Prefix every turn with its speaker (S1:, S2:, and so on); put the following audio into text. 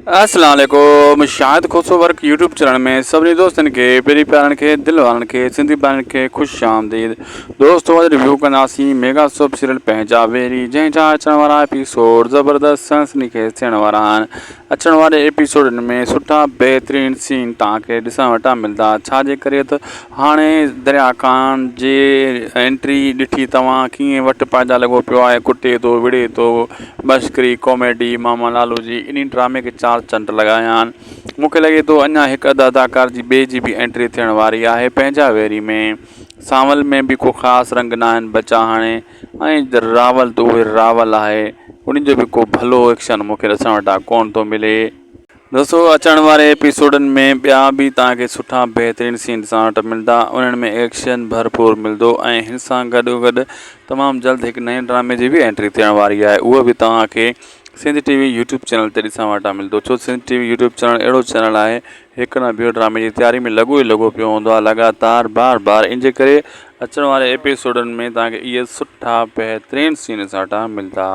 S1: अस्सलाम वालेकुम। शाहिद खोसो work YouTube channel में सभी दोस्तन के पेरी प्यारन के दिल वारन के सिंधी बारन के खुश आमदीद। दोस्तों अॼु रिव्यू कंदासीं मेगा सोप सीरियल पंहिंजावेरी, जंहिंजा अचण वारा एपिसोड ज़बरदस्त सनसनीखेज़ थियण वारा आहिनि। अचण वारे एपिसोडनि में सुठा बहितरीन सीन तव्हांखे ॾिसण वटां मिलंदा। छाजे करे त हाणे दरिया खान जे एंट्री ॾिठी तव्हां कीअं वटि पाइजा लॻो पियो आहे, कुटे थो विड़े थो, मश्करी कॉमेडी मामा लालू जी इन ड्रामे खे चार चंड लॻाया आहिनि। मूंखे लॻे थो अञा हिकु अदाकार जी ॿिए जी बि एंट्री थियण वारी आहे पंहिंजावेरी में। सांवल में बि को ख़ासि रंग न आहिनि बचा हाणे, ऐं रावल त उहे रावल आहे, उन जो बि को भलो एक्शन मूंखे ॾिसण वटां कोन थो मिले। दोस्तों अचण वारे एपिसोडनि में ॿिया बि तव्हांखे सुठा बहितरीनु सीन ॾिसण वटि मिलंदा, उन्हनि में एक्शन भरपूर मिलंदो ऐं हिन सां गॾोगॾु तमामु जल्द हिकु नए ड्रामे जी बि एंट्री थियण वारी आहे। उहो बि तव्हांखे सिंध टीवी यूट्यूब चैनल ते ॾिसण वटां मिलंदो। छो सिंध टीवी यूट्यूब चैनल अहिड़ो चैनल आहे, हिकु न ॿियो ड्रामे जी तयारी में लॻो ई लॻो पियो हूंदो आहे, लगातार बार बार। इन जे करे अचण वारे एपिसोडनि में तव्हांखे इहे सुठा बहितरीनु सीन ॾिसण वटां मिलंदा।